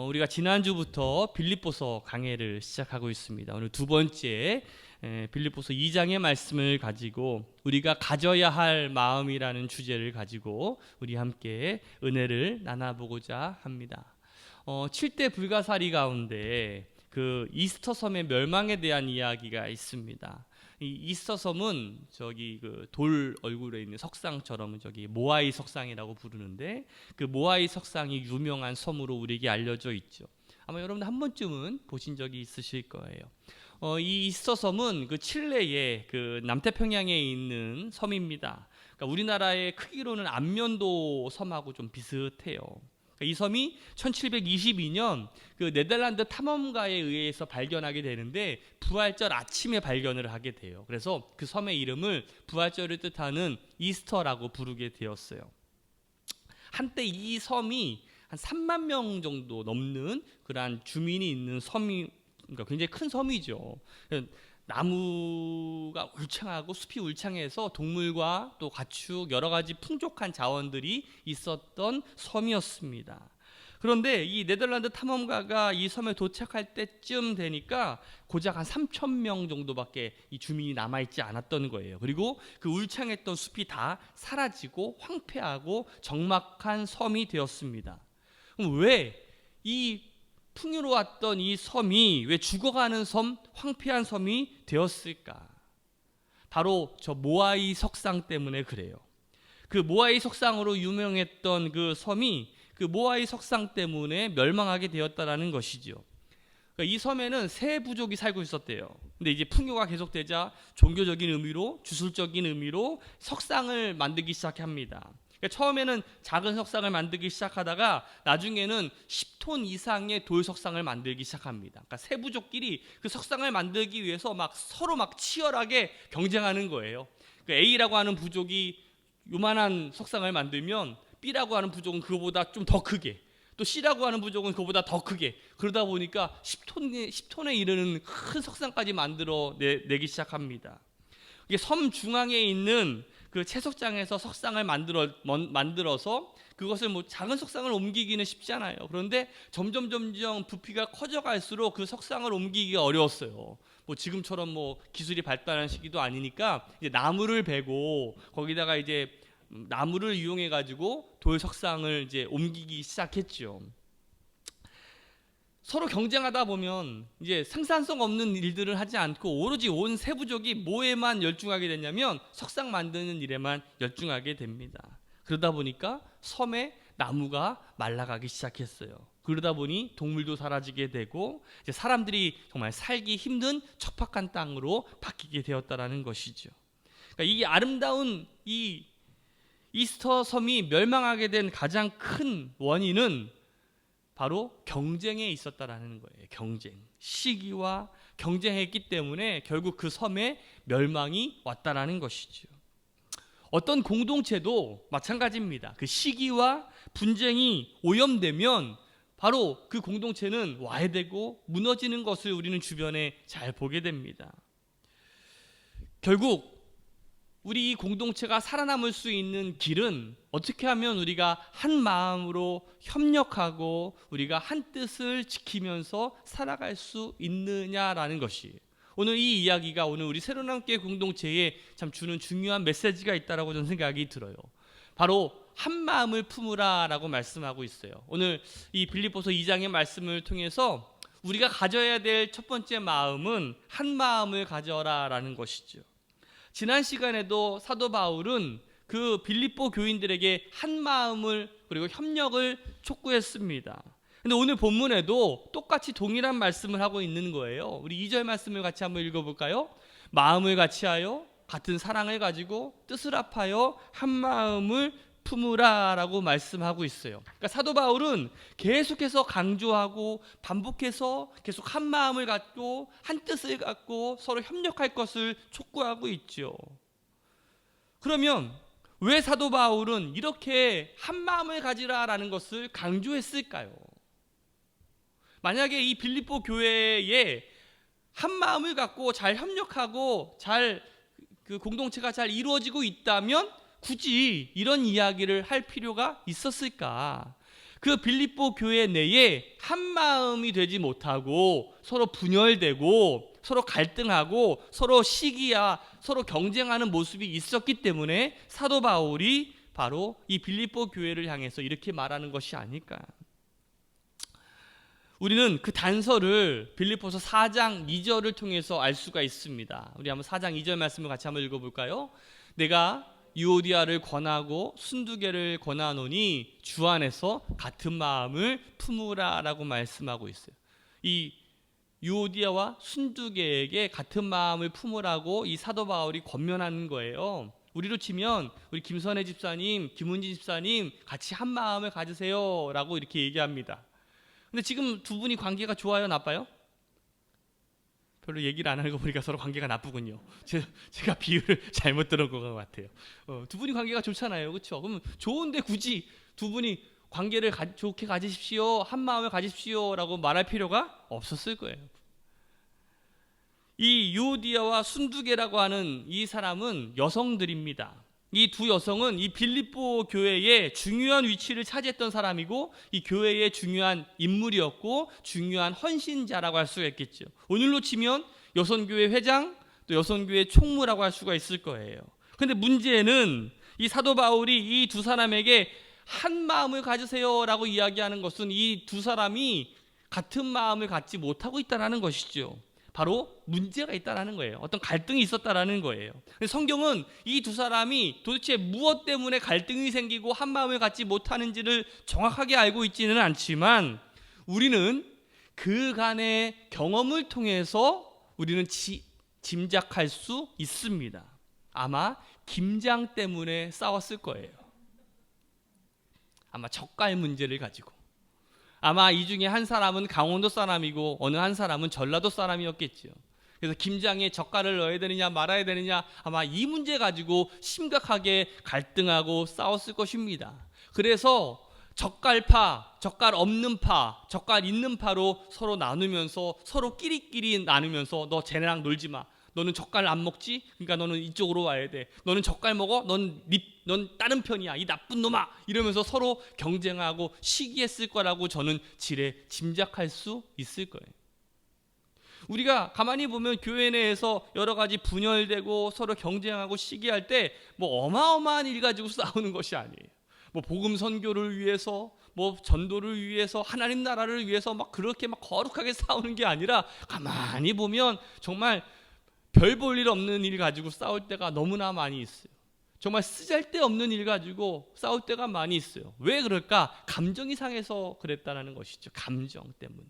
우리가 지난주부터 빌립보서 강해를 시작하고 있습니다. 오늘 두 번째 빌립보서 2장의 말씀을 가지고 우리가 가져야 할 마음이라는 주제를 가지고 우리 함께 은혜를 나눠보고자 합니다. 7대 불가사리 가운데 그 이스터 섬의 멸망에 대한 이야기가 있습니다. 이 이스터 섬은 저기 그 돌 얼굴에 있는 석상처럼 저기 모아이 석상이라고 부르는데 그 모아이 석상이 유명한 섬으로 우리에게 알려져 있죠. 아마 여러분들 한 번쯤은 보신 적이 있으실 거예요. 이 이스터 섬은 그 칠레의 그 남태평양에 있는 섬입니다. 그러니까 우리나라의 크기로는 안면도 섬하고 좀 비슷해요. 이 섬이 1722년 그 네덜란드 탐험가에 의해서 발견하게 되는데 부활절 아침에 발견을 하게 돼요. 그래서 그 섬의 이름을 부활절을 뜻하는 이스터라고 부르게 되었어요. 한때 이 섬이 한 3만 명 정도 넘는 그러한 주민이 있는 섬이, 그러니까 굉장히 큰 섬이죠. 나무가 울창하고 숲이 울창해서 동물과 또 가축 여러 가지 풍족한 자원들이 있었던 섬이었습니다. 그런데 이 네덜란드 탐험가가 이 섬에 도착할 때쯤 되니까 고작 한 3,000명 정도밖에 이 주민이 남아있지 않았던 거예요. 그리고 그 울창했던 숲이 다 사라지고 황폐하고 적막한 섬이 되었습니다. 그럼 왜 이 풍요로웠던 이 섬이 왜 죽어가는 섬, 황폐한 섬이 되었을까? 바로 저 모아이 석상 때문에 그래요. 그 모아이 석상으로 유명했던 그 섬이 그 모아이 석상 때문에 멸망하게 되었다라는 것이죠. 그러니까 이 섬에는 세 부족이 살고 있었대요. 근데 이제 풍요가 계속되자 종교적인 의미로, 주술적인 의미로 석상을 만들기 시작합니다. 그러니까 처음에는 작은 석상을 만들기 시작하다가 나중에는 10톤 이상의 돌 석상을 만들기 시작합니다. 그러니까 세 부족끼리 그 석상을 만들기 위해서 막 서로 막 치열하게 경쟁하는 거예요. 그 A라고 하는 부족이 요만한 석상을 만들면 B라고 하는 부족은 그거보다 좀 더 크게, 또 C라고 하는 부족은 그거보다 더 크게, 그러다 보니까 10톤에 이르는 큰 석상까지 만들어 내기 시작합니다. 이게 섬 중앙에 있는 그 채석장에서 석상을 만들어서 그것을 뭐 작은 석상을 옮기기는 쉽지 않아요. 그런데 점점 부피가 커져갈수록 그 석상을 옮기기가 어려웠어요. 뭐 지금처럼 뭐 기술이 발달한 시기도 아니니까 이제 나무를 베고 거기다가 이제 나무를 이용해 가지고 돌 석상을 이제 옮기기 시작했죠. 서로 경쟁하다 보면 이제 생산성 없는 일들을 하지 않고 오로지 온 세부족이 뭐에만 열중하게 됐냐면 석상 만드는 일에만 열중하게 됩니다. 그러다 보니까 섬에 나무가 말라가기 시작했어요. 그러다 보니 동물도 사라지게 되고 이제 사람들이 정말 살기 힘든 척박한 땅으로 바뀌게 되었다라는 것이죠. 그러니까 이 아름다운 이 이스터 섬이 멸망하게 된 가장 큰 원인은 바로 경쟁에 있었다라는 거예요. 경쟁, 시기와 경쟁했기 때문에 결국 그 섬에 멸망이 왔다라는 것이죠. 어떤 공동체도 마찬가지입니다. 그 시기와 분쟁이 오염되면 바로 그 공동체는 와해되고 무너지는 것을 우리는 주변에 잘 보게 됩니다. 결국 우리 이 공동체가 살아남을 수 있는 길은 어떻게 하면 우리가 한 마음으로 협력하고 우리가 한 뜻을 지키면서 살아갈 수 있느냐라는 것이 오늘 이 이야기가 오늘 우리 새로남교회 공동체에 참 주는 중요한 메시지가 있다라고 저는 생각이 들어요. 바로 한 마음을 품으라라고 말씀하고 있어요. 오늘 이 빌립보서 2장의 말씀을 통해서 우리가 가져야 될 첫 번째 마음은 한 마음을 가져라라는 것이죠. 지난 시간에도 사도 바울은 그 빌립보 교인들에게 한 마음을 그리고 협력을 촉구했습니다. 근데 오늘 본문에도 똑같이 동일한 말씀을 하고 있는 거예요. 우리 2절 말씀을 같이 한번 읽어볼까요? 마음을 같이하여 같은 사랑을 가지고 뜻을 합하여 한 마음을 품으라라고 말씀하고 있어요. 그러니까 사도 바울은 계속해서 강조하고 반복해서 계속 한 마음을 갖고 한 뜻을 갖고 서로 협력할 것을 촉구하고 있죠. 그러면 왜 사도 바울은 이렇게 한 마음을 가지라라는 것을 강조했을까요? 만약에 이 빌립보 교회에 한 마음을 갖고 잘 협력하고 잘 그 공동체가 잘 이루어지고 있다면 굳이 이런 이야기를 할 필요가 있었을까? 그 빌립보 교회 내에 한 마음이 되지 못하고 서로 분열되고 서로 갈등하고 서로 시기야 서로 경쟁하는 모습이 있었기 때문에 사도 바울이 바로 이 빌립보 교회를 향해서 이렇게 말하는 것이 아닐까. 우리는 그 단서를 빌립보서 4장 2절을 통해서 알 수가 있습니다. 우리 한번 4장 2절 말씀을 같이 한번 읽어볼까요? 내가 유오디아를 권하고 순두개를 권하노니 주 안에서 같은 마음을 품으라 라고 말씀하고 있어요. 이 유오디아와 순두개에게 같은 마음을 품으라고 이 사도 바울이 권면하는 거예요. 우리로 치면 우리 김선혜 집사님, 김은지 집사님 같이 한 마음을 가지세요 라고 이렇게 얘기합니다. 근데 지금 두 분이 관계가 좋아요, 나빠요? 별로 얘기를 안 하는 거 보니까 서로 관계가 나쁘군요. 제가 비유를 잘못 들은 것 같아요. 두 분이 관계가 좋잖아요, 그렇죠? 그럼 좋은데 굳이 두 분이 관계를 좋게 가지십시오, 한 마음을 가지십시오라고 말할 필요가 없었을 거예요. 이 유오디아와 순두개라고 하는 이 사람은 여성들입니다. 이 두 여성은 이 빌립보 교회의 중요한 위치를 차지했던 사람이고 이 교회의 중요한 인물이었고 중요한 헌신자라고 할 수가 있겠죠. 오늘로 치면 여성교회 회장 또 여성교회 총무라고 할 수가 있을 거예요. 그런데 문제는 이 사도 바울이 이 두 사람에게 한 마음을 가지세요라고 이야기하는 것은 이 두 사람이 같은 마음을 갖지 못하고 있다는 것이죠. 바로 문제가 있다라는 거예요. 어떤 갈등이 있었다라는 거예요. 성경은 이 두 사람이 도대체 무엇 때문에 갈등이 생기고 한 마음을 갖지 못하는지를 정확하게 알고 있지는 않지만 우리는 그간의 경험을 통해서 우리는 짐작할 수 있습니다. 아마 김장 때문에 싸웠을 거예요. 아마 젓갈 문제를 가지고. 아마 이 중에 한 사람은 강원도 사람이고 어느 한 사람은 전라도 사람이었겠죠. 그래서 김장에 젓갈을 넣어야 되느냐 말아야 되느냐 아마 이 문제 가지고 심각하게 갈등하고 싸웠을 것입니다. 그래서 젓갈파, 젓갈 없는 파, 젓갈 있는 파로 서로 나누면서 서로 끼리끼리 나누면서 너 쟤네랑 놀지 마. 너는 젓갈 안 먹지? 그러니까 너는 이쪽으로 와야 돼. 너는 젓갈 먹어? 넌 다른 편이야. 이 나쁜 놈아. 이러면서 서로 경쟁하고 시기했을 거라고 저는 짐작할 수 있을 거예요. 우리가 가만히 보면 교회 내에서 여러 가지 분열되고 서로 경쟁하고 시기할 때 뭐 어마어마한 일 가지고 싸우는 것이 아니에요. 뭐 복음 선교를 위해서 뭐 전도를 위해서 하나님 나라를 위해서 막 그렇게 막 거룩하게 싸우는 게 아니라 가만히 보면 정말 별 볼 일 없는 일 가지고 싸울 때가 너무나 많이 있어요. 정말 쓰잘데없는 일 가지고 싸울 때가 많이 있어요. 왜 그럴까? 감정이 상해서 그랬다는 것이죠. 감정 때문에.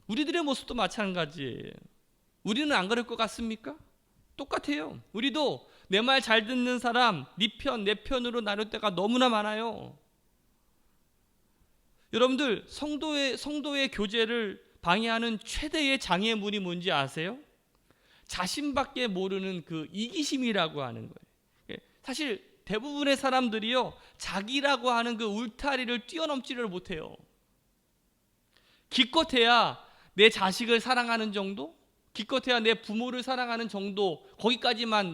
우리들의 모습도 마찬가지예요. 우리는 안 그럴 것 같습니까? 똑같아요. 우리도 내 말 잘 듣는 사람, 네 편, 내 편으로 나눌 때가 너무나 많아요. 여러분들 성도의 교제를 방해하는 최대의 장애물이 뭔지 아세요? 자신밖에 모르는 그 이기심이라고 하는 거예요. 사실 대부분의 사람들이요 자기라고 하는 그 울타리를 뛰어넘지를 못해요. 기껏해야 내 자식을 사랑하는 정도, 기껏해야 내 부모를 사랑하는 정도, 거기까지만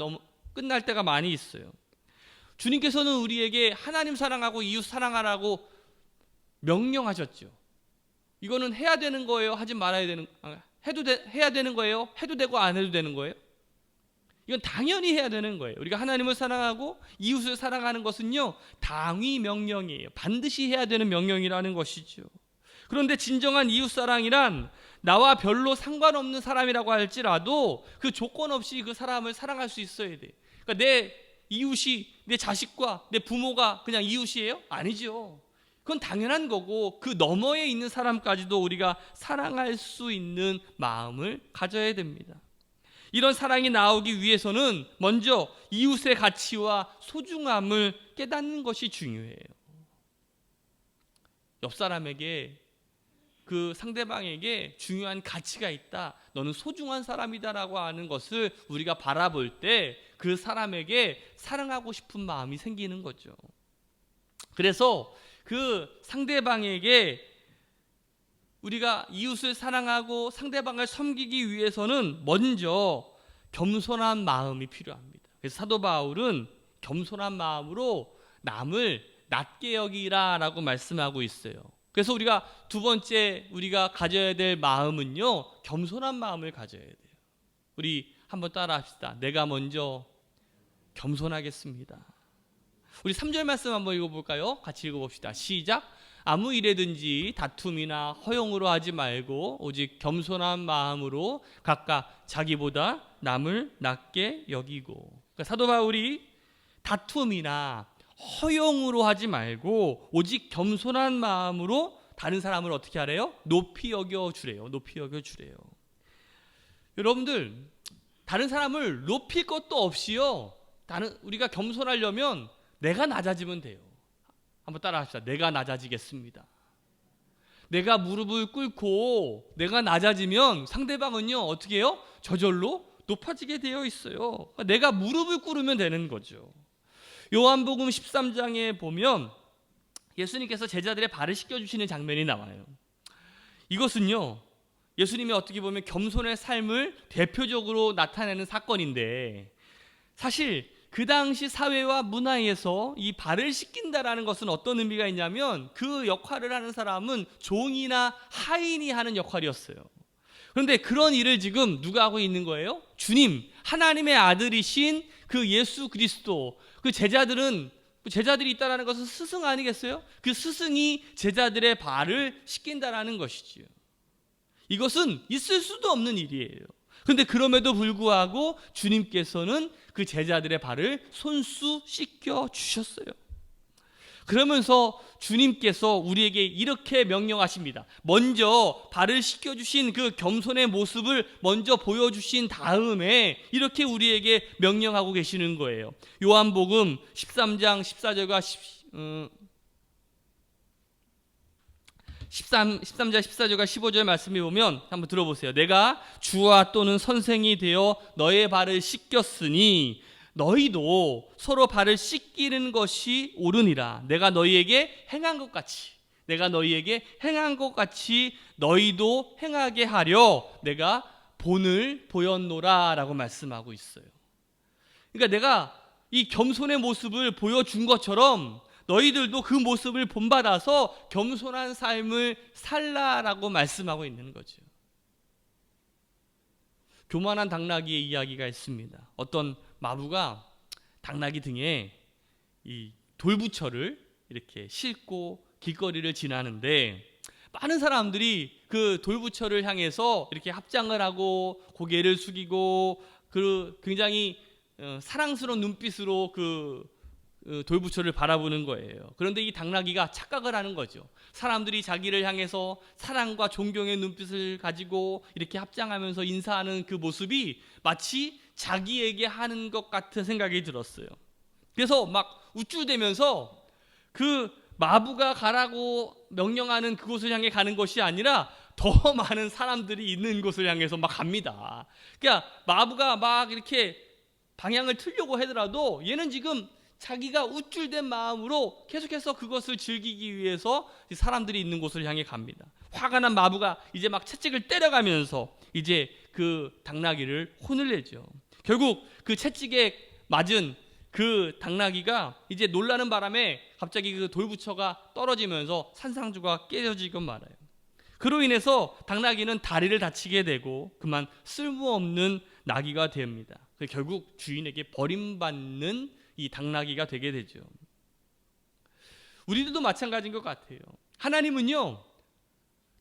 끝날 때가 많이 있어요. 주님께서는 우리에게 하나님 사랑하고 이웃 사랑하라고 명령하셨죠. 이거는 해야 되는 거예요? 하지 말아야 되는 해야 되는 거예요? 해도 되고 안 해도 되는 거예요? 이건 당연히 해야 되는 거예요. 우리가 하나님을 사랑하고 이웃을 사랑하는 것은요 당위 명령이에요. 반드시 해야 되는 명령이라는 것이죠. 그런데 진정한 이웃 사랑이란 나와 별로 상관없는 사람이라고 할지라도 그 조건 없이 그 사람을 사랑할 수 있어야 돼. 그러니까 내 이웃이 내 자식과 내 부모가 그냥 이웃이에요? 아니죠. 그건 당연한 거고 그 너머에 있는 사람까지도 우리가 사랑할 수 있는 마음을 가져야 됩니다. 이런 사랑이 나오기 위해서는 먼저 이웃의 가치와 소중함을 깨닫는 것이 중요해요. 옆 사람에게 그 상대방에게 중요한 가치가 있다. 너는 소중한 사람이다라고 하는 것을 우리가 바라볼 때 그 사람에게 사랑하고 싶은 마음이 생기는 거죠. 그래서 그 상대방에게 우리가 이웃을 사랑하고 상대방을 섬기기 위해서는 먼저 겸손한 마음이 필요합니다. 그래서 사도 바울은 겸손한 마음으로 남을 낮게 여기라라고 말씀하고 있어요. 그래서 우리가 두 번째 우리가 가져야 될 마음은요, 겸손한 마음을 가져야 돼요. 우리 한번 따라합시다. 내가 먼저 겸손하겠습니다. 우리 3절 말씀 한번 읽어볼까요? 같이 읽어봅시다. 시작. 아무 일에든지 다툼이나 허용으로 하지 말고 오직 겸손한 마음으로 각각 자기보다 남을 낮게 여기고. 그러니까 사도 바울이 다툼이나 허용으로 하지 말고 오직 겸손한 마음으로 다른 사람을 어떻게 하래요? 높이 여겨주래요. 높이 여겨주래요. 여러분들, 다른 사람을 높일 것도 없이요, 우리가 겸손하려면 내가 낮아지면 돼요. 한번 따라합시다. 내가 낮아지겠습니다. 내가 무릎을 꿇고 내가 낮아지면 상대방은요, 어떻게 해요? 저절로 높아지게 되어 있어요. 내가 무릎을 꿇으면 되는 거죠. 요한복음 13장에 보면 예수님께서 제자들의 발을 씻겨주시는 장면이 나와요. 이것은요, 예수님이 어떻게 보면 겸손의 삶을 대표적으로 나타내는 사건인데, 사실 그 당시 사회와 문화에서 이 발을 씻긴다라는 것은 어떤 의미가 있냐면, 그 역할을 하는 사람은 종이나 하인이 하는 역할이었어요. 그런데 그런 일을 지금 누가 하고 있는 거예요? 주님, 하나님의 아들이신 그 예수 그리스도, 그 제자들이 있다는 것은 스승 아니겠어요? 그 스승이 제자들의 발을 씻긴다라는 것이지요. 이것은 있을 수도 없는 일이에요. 그런데 그럼에도 불구하고 주님께서는 그 제자들의 발을 손수 씻겨 주셨어요. 그러면서 주님께서 우리에게 이렇게 명령하십니다. 먼저 발을 씻겨주신 그 겸손의 모습을 먼저 보여주신 다음에 이렇게 우리에게 명령하고 계시는 거예요. 요한복음 13장 14절과 13장 14절과 15절 말씀에 보면 한번 들어보세요. 내가 주와 또는 선생이 되어 너의 발을 씻겼으니 너희도 서로 발을 씻기는 것이 옳으니라. 내가 너희에게 행한 것 같이 너희도 행하게 하려 내가 본을 보였노라 라고 말씀하고 있어요. 그러니까 내가 이 겸손의 모습을 보여준 것처럼 너희들도 그 모습을 본받아서 겸손한 삶을 살라라고 말씀하고 있는 거죠. 교만한 당나귀의 이야기가 있습니다. 어떤 마부가 당나귀 등에 이 돌부처를 이렇게 싣고 길거리를 지나는데, 많은 사람들이 그 돌부처를 향해서 이렇게 합장을 하고 고개를 숙이고 굉장히 사랑스러운 눈빛으로 그 돌부처를 바라보는 거예요. 그런데 이 당나귀가 착각을 하는 거죠. 사람들이 자기를 향해서 사랑과 존경의 눈빛을 가지고 이렇게 합장하면서 인사하는 그 모습이 마치 자기에게 하는 것 같은 생각이 들었어요. 그래서 막 우쭐대면서 그 마부가 가라고 명령하는 그곳을 향해 가는 것이 아니라 더 많은 사람들이 있는 곳을 향해서 막 갑니다. 그러니까 마부가 막 이렇게 방향을 틀려고 하더라도 얘는 지금 자기가 우쭐된 마음으로 계속해서 그것을 즐기기 위해서 사람들이 있는 곳을 향해 갑니다. 화가 난 마부가 이제 막 채찍을 때려가면서 이제 그 당나귀를 혼을 내죠. 결국 그 채찍에 맞은 그 당나귀가 이제 놀라는 바람에 갑자기 그 돌부처가 떨어지면서 산상주가 깨져지고 말아요. 그로 인해서 당나귀는 다리를 다치게 되고 그만 쓸모없는 나귀가 됩니다. 결국 주인에게 버림받는 이 당나귀가 되게 되죠. 우리들도 마찬가지인 것 같아요. 하나님은요,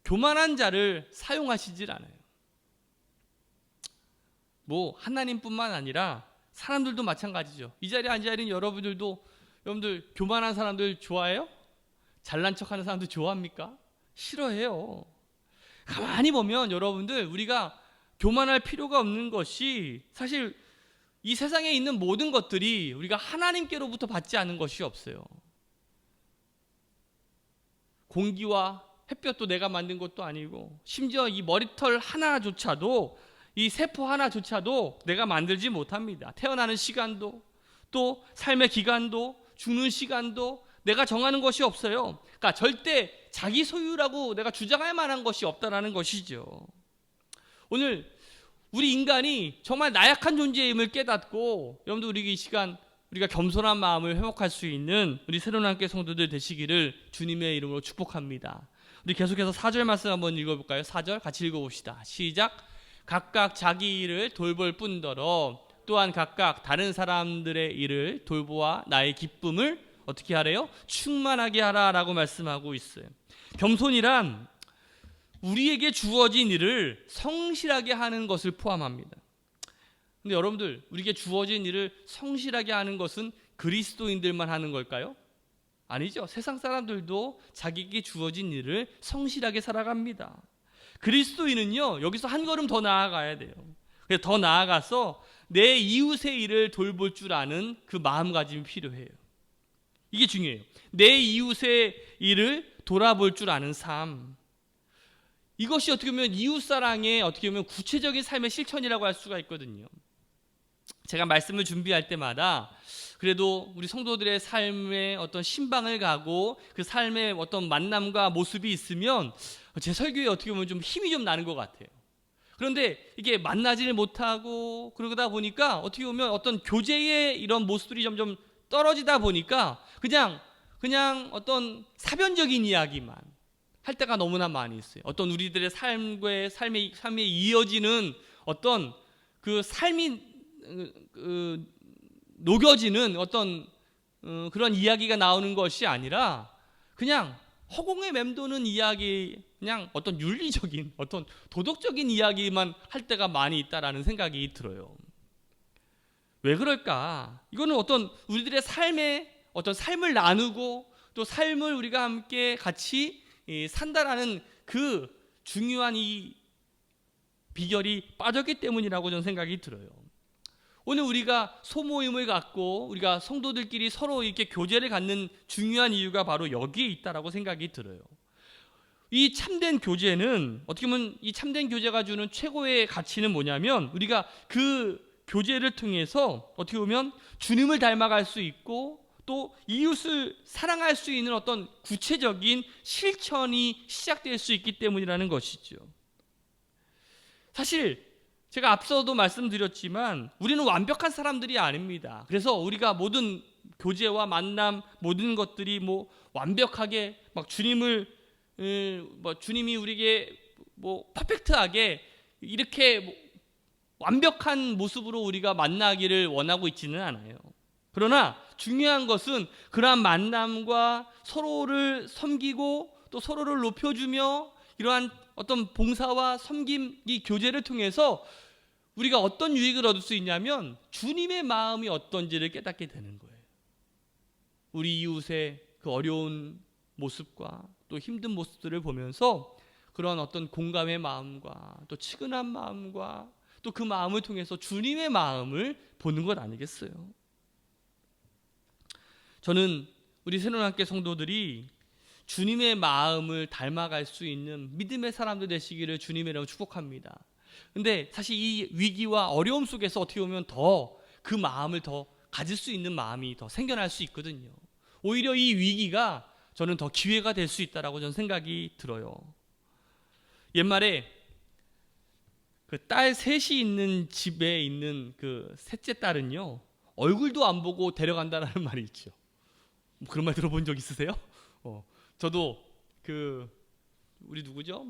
교만한 자를 사용하시질 않아요. 뭐 하나님뿐만 아니라 사람들도 마찬가지죠. 이 자리에 앉아 있는 여러분들 교만한 사람들 좋아해요? 잘난 척하는 사람들 좋아합니까? 싫어해요. 가만히 보면 여러분들, 우리가 교만할 필요가 없는 것이, 사실 이 세상에 있는 모든 것들이 우리가 하나님께로부터 받지 않은 것이 없어요. 공기와 햇볕도 내가 만든 것도 아니고, 심지어 이 머리털 하나조차도, 이 세포 하나조차도 내가 만들지 못합니다. 태어나는 시간도, 또 삶의 기간도, 죽는 시간도 내가 정하는 것이 없어요. 그러니까 절대 자기 소유라고 내가 주장할 만한 것이 없다라는 것이죠. 오늘 우리 인간이 정말 나약한 존재임을 깨닫고, 여러분들 우리 이 시간 우리가 겸손한 마음을 회복할 수 있는 우리 새로운 함께 성도들 되시기를 주님의 이름으로 축복합니다. 우리 계속해서 4절 말씀 한번 읽어볼까요? 4절 같이 읽어봅시다. 시작. 각각 자기 일을 돌볼 뿐더러 또한 각각 다른 사람들의 일을 돌보아 나의 기쁨을 어떻게 하래요? 충만하게 하라라고 말씀하고 있어요. 겸손이란 우리에게 주어진 일을 성실하게 하는 것을 포함합니다. 근데 여러분들, 우리에게 주어진 일을 성실하게 하는 것은 그리스도인들만 하는 걸까요? 아니죠. 세상 사람들도 자기에게 주어진 일을 성실하게 살아갑니다. 그리스도인은요, 여기서 한 걸음 더 나아가야 돼요. 그래서 더 나아가서 내 이웃의 일을 돌볼 줄 아는 그 마음가짐이 필요해요. 이게 중요해요. 내 이웃의 일을 돌아볼 줄 아는 삶. 이것이 어떻게 보면 이웃사랑의 어떻게 보면 구체적인 삶의 실천이라고 할 수가 있거든요. 제가 말씀을 준비할 때마다 그래도 우리 성도들의 삶에 어떤 신방을 가고 그 삶의 어떤 만남과 모습이 있으면 제 설교에 어떻게 보면 좀 힘이 좀 나는 것 같아요. 그런데 이게 만나지를 못하고 그러다 보니까 어떻게 보면 어떤 교제의 이런 모습들이 점점 떨어지다 보니까 그냥 어떤 사변적인 이야기만 할 때가 너무나 많이 있어요. 어떤 우리들의 삶에 이어지는 어떤 그 삶이 녹여지는 어떤 그런 이야기가 나오는 것이 아니라 그냥 허공에 맴도는 이야기, 그냥 어떤 윤리적인 어떤 도덕적인 이야기만 할 때가 많이 있다라는 생각이 들어요. 왜 그럴까? 이거는 어떤 우리들의 어떤 삶을 나누고 또 삶을 우리가 함께 같이 산다라는 그 중요한 이 비결이 빠졌기 때문이라고 저는 생각이 들어요. 오늘 우리가 소모임을 갖고 우리가 성도들끼리 서로 이렇게 교제를 갖는 중요한 이유가 바로 여기에 있다라고 생각이 들어요. 이 참된 교제는 어떻게 보면 이 참된 교제가 주는 최고의 가치는 뭐냐면 우리가 그 교제를 통해서 어떻게 보면 주님을 닮아갈 수 있고 또 이웃을 사랑할 수 있는 어떤 구체적인 실천이 시작될 수 있기 때문이라는 것이죠. 사실 제가 앞서도 말씀드렸지만 우리는 완벽한 사람들이 아닙니다. 그래서 우리가 모든 교제와 만남 모든 것들이 완벽하게 주님이 우리에게 퍼펙트하게 이렇게 완벽한 모습으로 우리가 만나기를 원하고 있지는 않아요. 그러나 중요한 것은 그러한 만남과 서로를 섬기고 또 서로를 높여주며 이러한 어떤 봉사와 섬김, 이 교제를 통해서 우리가 어떤 유익을 얻을 수 있냐면 주님의 마음이 어떤지를 깨닫게 되는 거예요. 우리 이웃의 그 어려운 모습과 또 힘든 모습들을 보면서 그런 어떤 공감의 마음과 또 측은한 마음과 또 그 마음을 통해서 주님의 마음을 보는 것 아니겠어요? 저는 우리 새로운 함께 성도들이 주님의 마음을 닮아갈 수 있는 믿음의 사람들 되시기를 주님의 이름으로 축복합니다. 근데 사실 이 위기와 어려움 속에서 어떻게 보면 더 그 마음을 더 가질 수 있는 마음이 더 생겨날 수 있거든요. 오히려 이 위기가 저는 더 기회가 될 수 있다라고 저는 생각이 들어요. 옛말에 그 딸 셋이 있는 집에 있는 그 셋째 딸은요 얼굴도 안 보고 데려간다라는 말이 있죠. 그런 말 들어본 적 있으세요? 저도 우리 누구죠?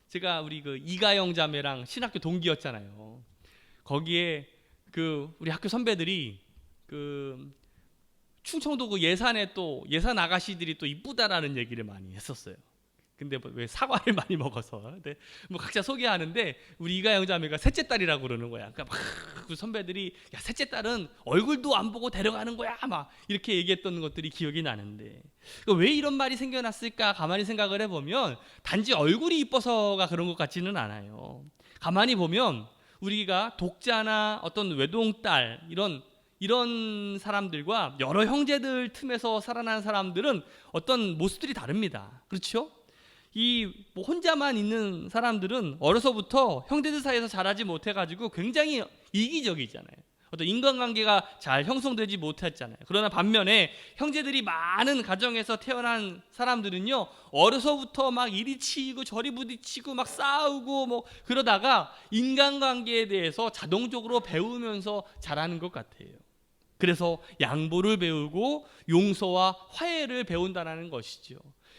제가 우리 그 이가영 자매랑 신학교 동기였잖아요. 거기에 우리 학교 선배들이 충청도 그 예산에 또 예산 아가씨들이 또 이쁘다라는 얘기를 많이 했었어요. 근데 왜 사과를 많이 먹어서. 근데 각자 소개하는데 우리 이가영 자매가 셋째 딸이라고 그러는 거야. 그러니까 그 선배들이 야 셋째 딸은 얼굴도 안 보고 데려가는 거야 막 이렇게 얘기했던 것들이 기억이 나는데 왜 이런 말이 생겨났을까 가만히 생각을 해보면 단지 얼굴이 이뻐서가 그런 것 같지는 않아요. 가만히 보면 우리가 독자나 어떤 외동딸 이런 사람들과 여러 형제들 틈에서 살아난 사람들은 어떤 모습들이 다릅니다. 그렇죠? 혼자만 있는 사람들은 어려서부터 형제들 사이에서 자라지 못해가지고 굉장히 이기적이잖아요. 어떤 인간관계가 잘 형성되지 못했잖아요. 그러나 반면에 형제들이 많은 가정에서 태어난 사람들은요, 어려서부터 막 이리 치이고 저리 부딪히고 막 싸우고 뭐 그러다가 인간관계에 대해서 자동적으로 배우면서 자라는 것 같아요. 그래서 양보를 배우고 용서와 화해를 배운다는 것이죠.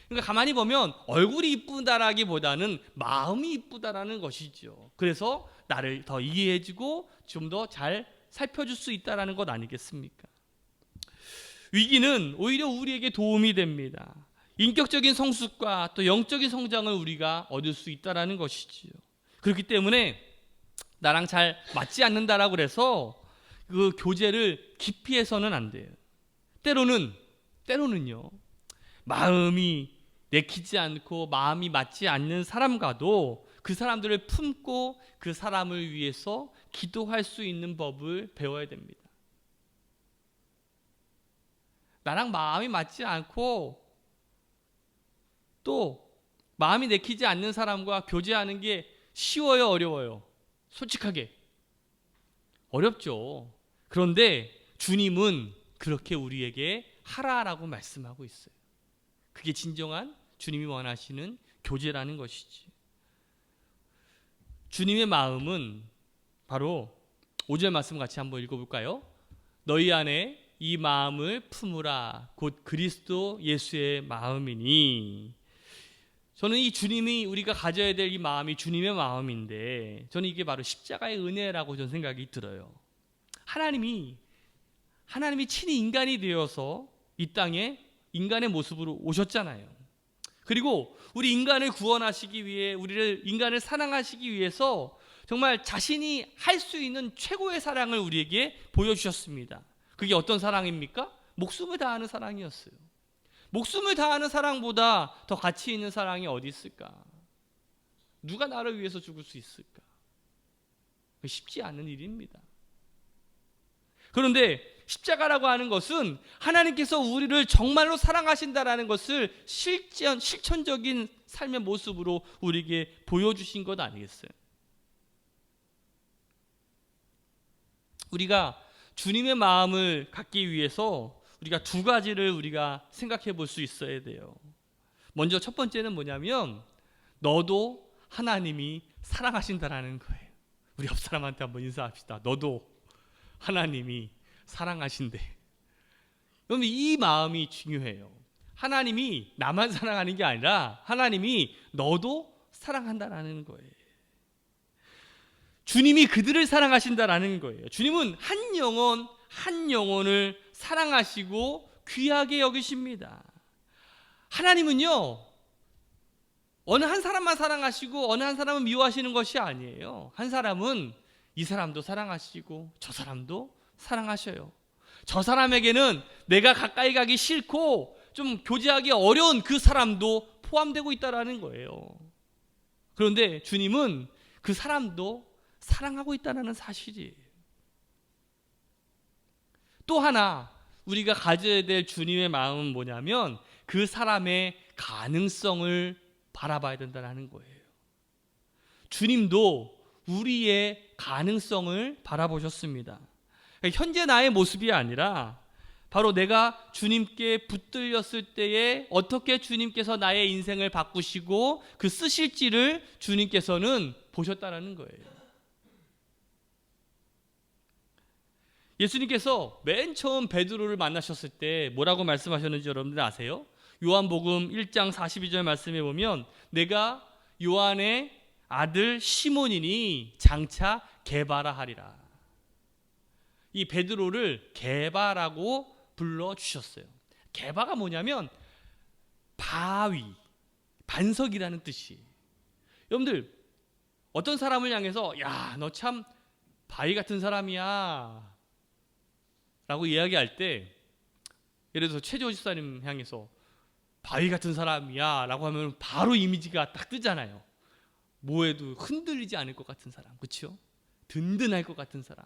그러니까 가만히 보면 얼굴이 이쁘다라기보다는 마음이 이쁘다라는 것이죠. 그래서 나를 더 이해해주고 좀 더 잘 살펴줄 수 있다는 것 아니겠습니까? 위기는 오히려 우리에게 도움이 됩니다. 인격적인 성숙과 또 영적인 성장을 우리가 얻을 수 있다는 것이지요. 그렇기 때문에 나랑 잘 맞지 않는다라고 해서 그 교제를 기피해서는 안 돼요. 때로는요, 마음이 내키지 않고 마음이 맞지 않는 사람과도 그 사람들을 품고 그 사람을 위해서 기도할 수 있는 법을 배워야 됩니다. 나랑 마음이 맞지 않고 또 마음이 내키지 않는 사람과 교제하는 게 쉬워요, 어려워요? 솔직하게 어렵죠. 그런데 주님은 그렇게 우리에게 하라라고 말씀하고 있어요. 그게 진정한 주님이 원하시는 교제라는 것이지. 주님의 마음은 바로 5절 말씀 같이 한번 읽어볼까요? 너희 안에 이 마음을 품으라 곧 그리스도 예수의 마음이니. 저는 이 주님이 우리가 가져야 될 이 마음이 주님의 마음인데, 저는 이게 바로 십자가의 은혜라고 저는 생각이 들어요. 하나님이 친히 인간이 되어서 이 땅에 인간의 모습으로 오셨잖아요. 그리고 우리 인간을 구원하시기 위해, 우리를 인간을 사랑하시기 위해서 정말 자신이 할 수 있는 최고의 사랑을 우리에게 보여주셨습니다. 그게 어떤 사랑입니까? 목숨을 다하는 사랑이었어요. 목숨을 다하는 사랑보다 더 가치 있는 사랑이 어디 있을까? 누가 나를 위해서 죽을 수 있을까? 쉽지 않은 일입니다. 그런데 십자가라고 하는 것은 하나님께서 우리를 정말로 사랑하신다라는 것을 실천적인 삶의 모습으로 우리에게 보여주신 것 아니겠어요? 우리가 주님의 마음을 갖기 위해서 우리가 두 가지를 우리가 생각해 볼 수 있어야 돼요. 먼저 첫 번째는 뭐냐면, 너도 하나님이 사랑하신다라는 거예요. 우리 옆 사람한테 한번 인사합시다. 너도 하나님이 사랑하신대. 여러분, 이 마음이 중요해요. 하나님이 나만 사랑하는 게 아니라 하나님이 너도 사랑한다라는 거예요. 주님이 그들을 사랑하신다라는 거예요. 주님은 한 영혼을 사랑하시고 귀하게 여기십니다. 하나님은요, 어느 한 사람만 사랑하시고 어느 한 사람은 미워하시는 것이 아니에요. 한 사람은 이 사람도 사랑하시고 저 사람도 사랑하셔요. 저 사람에게는 내가 가까이 가기 싫고 좀 교제하기 어려운 그 사람도 포함되고 있다는 거예요. 그런데 주님은 그 사람도 사랑하고 있다는 사실이에요. 또 하나 우리가 가져야 될 주님의 마음은 뭐냐면, 그 사람의 가능성을 바라봐야 된다는 거예요. 주님도 우리의 가능성을 바라보셨습니다. 현재 나의 모습이 아니라 바로 내가 주님께 붙들렸을 때에 어떻게 주님께서 나의 인생을 바꾸시고 그 쓰실지를 주님께서는 보셨다는 거예요. 예수님께서 맨 처음 베드로를 만나셨을 때 뭐라고 말씀하셨는지 여러분들 아세요? 요한복음 1장 42절 말씀에 보면, 내가 요한의 아들 시몬이니 장차 게바라 하리라. 이 베드로를 게바라고 불러주셨어요. 게바가 뭐냐면 바위, 반석이라는 뜻이에요. 여러분들, 어떤 사람을 향해서 야, 너 참 바위 같은 사람이야 라고 이야기할 때, 예를 들어서 최재호 집사님 향해서 바위 같은 사람이야 라고 하면 바로 이미지가 딱 뜨잖아요. 뭐해도 흔들리지 않을 것 같은 사람, 그렇죠? 든든할 것 같은 사람.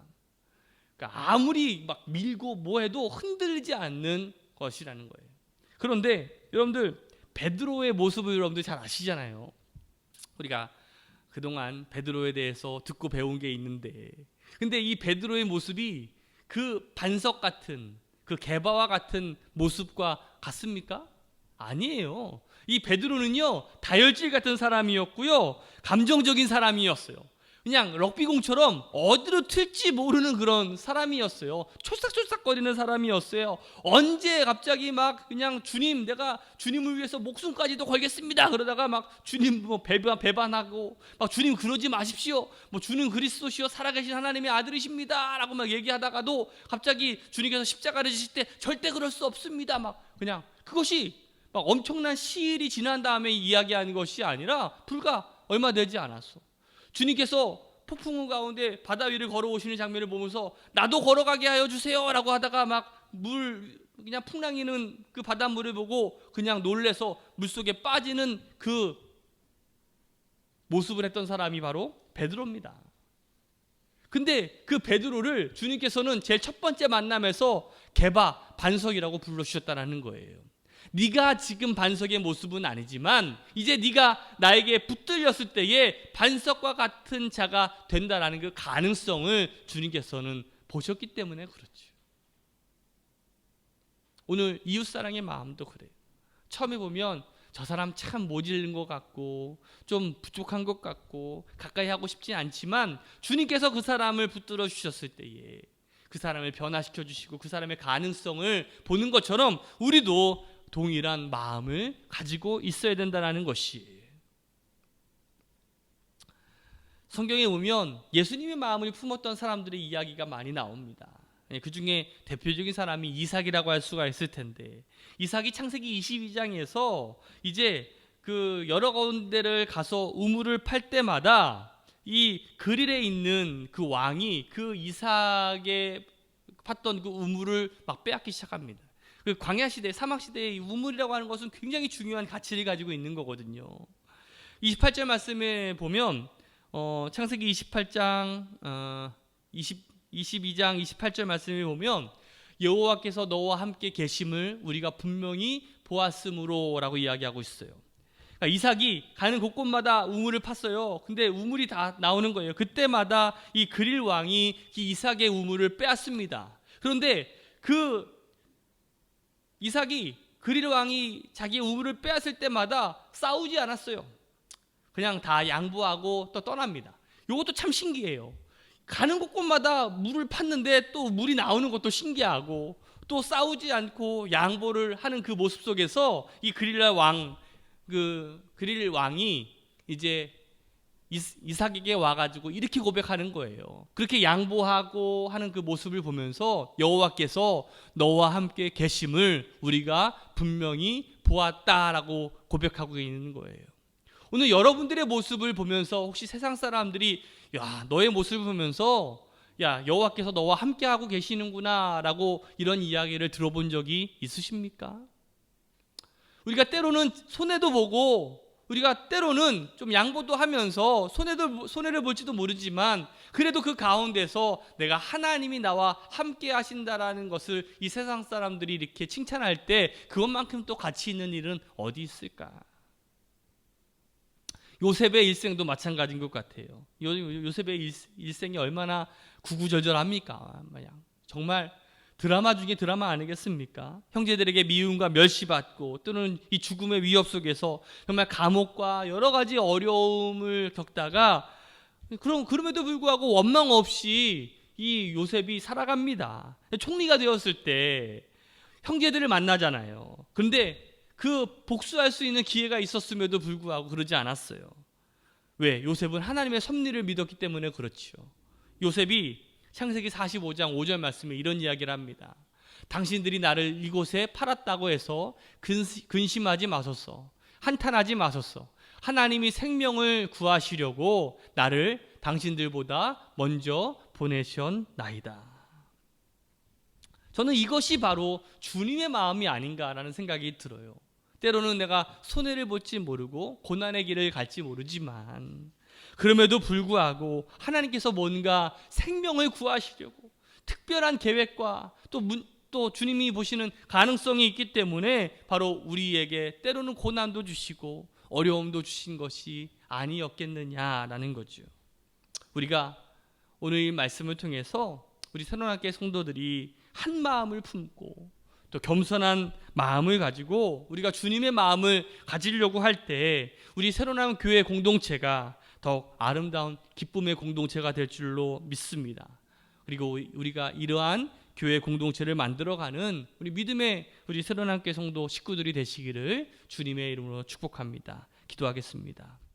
그러니까 아무리 막 밀고 뭐해도 흔들리지 않는 것이라는 거예요. 그런데 여러분들, 베드로의 모습을 여러분들 잘 아시잖아요. 우리가 그동안 베드로에 대해서 듣고 배운 게 있는데, 근데 이 베드로의 모습이 그 반석 같은 그 게바와 같은 모습과 같습니까? 아니에요. 이 베드로는요, 다혈질 같은 사람이었고요, 감정적인 사람이었어요. 그냥 럭비공처럼 어디로 튈지 모르는 그런 사람이었어요. 촐싹촐싹거리는 사람이었어요. 언제 갑자기 막 그냥 주님, 내가 주님을 위해서 목숨까지도 걸겠습니다, 그러다가 막 주님 뭐 배반하고 막 주님 그러지 마십시오, 뭐 주님 그리스도시요 살아계신 하나님의 아들이십니다 라고 막 얘기하다가도 갑자기 주님께서 십자가를 지실 때 절대 그럴 수 없습니다, 막 그냥 그것이 막 엄청난 시일이 지난 다음에 이야기하는 것이 아니라 불과 얼마 되지 않았어. 주님께서 폭풍우 가운데 바다 위를 걸어오시는 장면을 보면서 나도 걸어가게 하여 주세요 라고 하다가 막 그냥 풍랑이는 그 바닷물을 보고 그냥 놀래서 물속에 빠지는 그 모습을 했던 사람이 바로 베드로입니다. 근데 그 베드로를 주님께서는 제일 첫 번째 만남에서 게바, 반석이라고 불러주셨다는 거예요. 네가 지금 반석의 모습은 아니지만 이제 네가 나에게 붙들렸을 때에 반석과 같은 자가 된다라는 그 가능성을 주님께서는 보셨기 때문에 그렇죠. 오늘 이웃사랑의 마음도 그래요. 처음에 보면 저 사람 참 모질른 것 같고 좀 부족한 것 같고 가까이 하고 싶지 않지만 주님께서 그 사람을 붙들어 주셨을 때에 그 사람을 변화시켜 주시고 그 사람의 가능성을 보는 것처럼 우리도 동일한 마음을 가지고 있어야 된다는 것이, 성경에 보면 예수님의 마음을 품었던 사람들의 이야기가 많이 나옵니다. 그 중에 대표적인 사람이 이삭이라고 할 수가 있을 텐데, 이삭이 창세기 22장에서 이제 그 여러 군데를 가서 우물을 팔 때마다 이 그릴에 있는 그 왕이 그 이삭의 팠던 그 우물을 막 빼앗기 시작합니다. 그 광야 시대, 사막 시대의 우물이라고 하는 것은 굉장히 중요한 가치를 가지고 있는 거거든요. 28절 말씀에 보면 창세기 28장 22장 28절 말씀에 보면 여호와께서 너와 함께 계심을 우리가 분명히 보았으므로라고 이야기하고 있어요. 그러니까 이삭이 가는 곳곳마다 우물을 팠어요. 근데 우물이 다 나오는 거예요. 그때마다 이 그릴 왕이 이 이삭의 우물을 빼앗습니다. 그런데 그 이삭이 그릴 왕이 자기 우물을 빼앗을 때마다 싸우지 않았어요. 그냥 다 양보하고 또 떠납니다. 이것도 참 신기해요. 가는 곳곳마다 물을 팠는데 또 물이 나오는 것도 신기하고 또 싸우지 않고 양보를 하는 그 모습 속에서 이 그릴 왕이 이제 이삭에게 와가지고 이렇게 고백하는 거예요. 그렇게 양보하고 하는 그 모습을 보면서 여호와께서 너와 함께 계심을 우리가 분명히 보았다라고 고백하고 있는 거예요. 오늘 여러분들의 모습을 보면서 혹시 세상 사람들이 야, 너의 모습을 보면서 야, 여호와께서 너와 함께하고 계시는구나 라고 이런 이야기를 들어본 적이 있으십니까? 우리가 때로는 손해도 보고 우리가 때로는 좀 양보도 하면서 손해를 볼지도 모르지만 그래도 그 가운데서 내가 하나님이 나와 함께 하신다라는 것을 이 세상 사람들이 이렇게 칭찬할 때 그것만큼 또 가치 있는 일은 어디 있을까? 요셉의 일생도 마찬가지인 것 같아요. 요셉의 일생이 얼마나 구구절절합니까? 정말 드라마 중에 드라마 아니겠습니까? 형제들에게 미움과 멸시받고 또는 이 죽음의 위협 속에서 정말 감옥과 여러 가지 어려움을 겪다가 그럼에도 불구하고 원망 없이 이 요셉이 살아갑니다. 총리가 되었을 때 형제들을 만나잖아요. 그런데 그 복수할 수 있는 기회가 있었음에도 불구하고 그러지 않았어요. 왜? 요셉은 하나님의 섭리를 믿었기 때문에 그렇죠. 요셉이 창세기 45장 5절 말씀에 이런 이야기를 합니다. 당신들이 나를 이곳에 팔았다고 해서 근심하지 마소서. 한탄하지 마소서. 하나님이 생명을 구하시려고 나를 당신들보다 먼저 보내셨나이다. 저는 이것이 바로 주님의 마음이 아닌가라는 생각이 들어요. 때로는 내가 손해를 볼지 모르고 고난의 길을 갈지 모르지만 그럼에도 불구하고 하나님께서 뭔가 생명을 구하시려고 특별한 계획과 또 주님이 보시는 가능성이 있기 때문에 바로 우리에게 때로는 고난도 주시고 어려움도 주신 것이 아니었겠느냐라는 거죠. 우리가 오늘 이 말씀을 통해서 우리 새로운학교의 성도들이 한 마음을 품고 또 겸손한 마음을 가지고 우리가 주님의 마음을 가지려고 할 때 우리 새로운 교회 공동체가 더욱 아름다운 기쁨의 공동체가 될 줄로 믿습니다. 그리고 우리가 이러한 교회 공동체를 만들어가는 우리 믿음의 우리 새로운 학교 성도 식구들이 되시기를 주님의 이름으로 축복합니다. 기도하겠습니다.